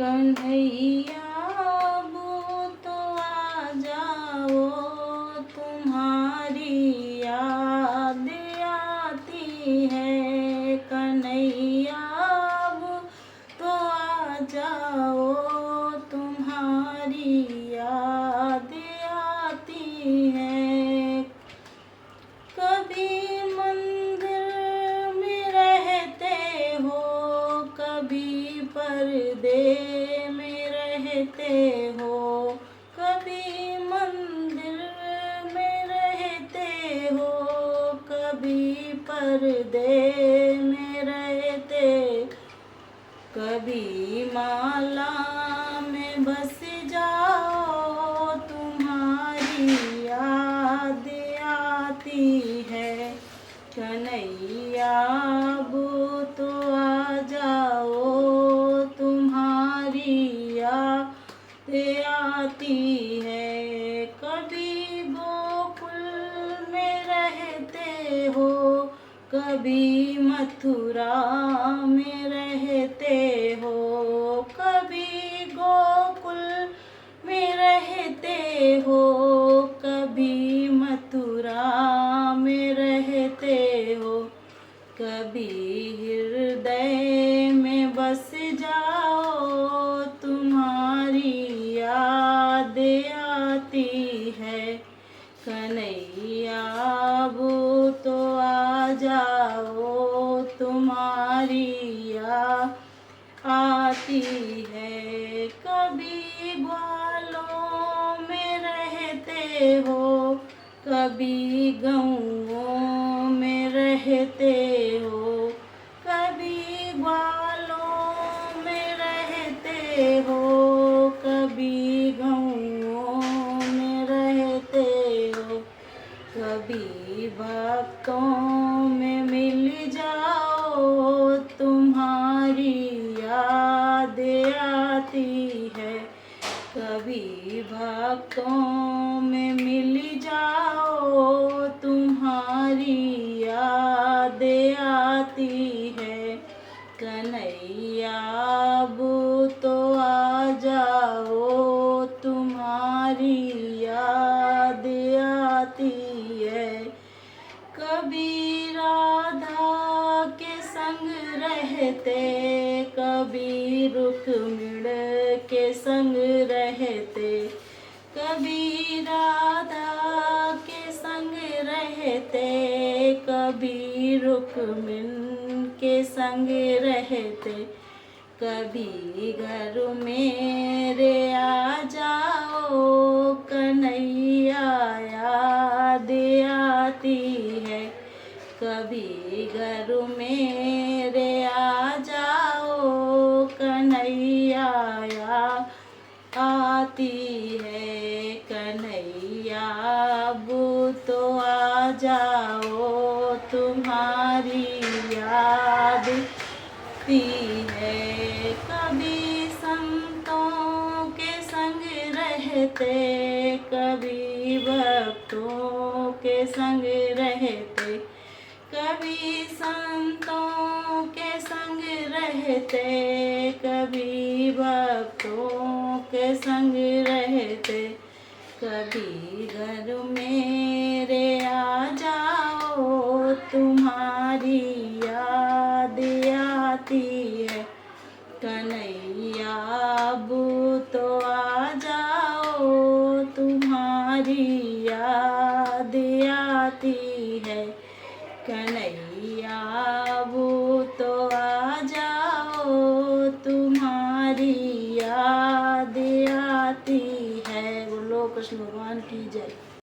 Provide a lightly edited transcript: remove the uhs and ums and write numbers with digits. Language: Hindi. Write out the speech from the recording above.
कन्हैया वो तो आ जाओ, तुम्हारी याद आती है। कन्हैया वो तो आ जाओ, तुम्हारी याद आती है। कभी मंदिर में रहते हो, कभी पर्दे में रहते हो। कभी मंदिर में रहते हो, कभी पर्दे में रहते। कभी माला में बस जाओ, तुम्हारी याद आती है। कन्हैया वो तो आ जाओ, तुम्हारी याद आती है। कभी गोकुल में रहते हो, कभी मथुरा में रहते हो। कभी गोकुल में रहते हो, कभी मथुरा में रहते हो। कभी हृदय में बस जाओ, तुम्हारी याद आती है। कन्हैया वो तो आ जाओ, तुम्हारी याद आती है। कभी ग्वालों में रहते हो, कभी गऊओं में रहते हो। कभी ग्वालों में रहते हो, कभी गऊओं में रहते हो। कभी भक्तों में मिल जाओ, तुम्हारी याद आती है। कभी भक्तों में मिल जाओ, तुम्हारी याद आती है। कन्हैया वो तो आ जाओ, तुम्हारी याद आती है। कभी राधा के संग रहते, कभी रुक्मिण के संग रहते। कभी राधा के संग रहते, कभी रुक्मिण के संग रहते। कभी घर मेरे आ जाओ, कन्हैया याद आती है। कभी घर मेरे आ जाओ, कन्हैया याद आती है। कन्हैया वो तो आ जाओ, तुम्हारी याद आती है। कभी संतों के संग रहते, कभी भक्तों के संग रहते। कभी संतों के संग रहते, कभी भक्तों के संग रहते। कभी घर मेरे आ जाओ, तुम्हारी याद आती है। कन्हैया वो तो आ जाओ, तुम्हारी याद आती है। कन्हैया वो तो आ जाओ, तुम्हारी याद आती है। बोलो कृष्ण भगवान की जय।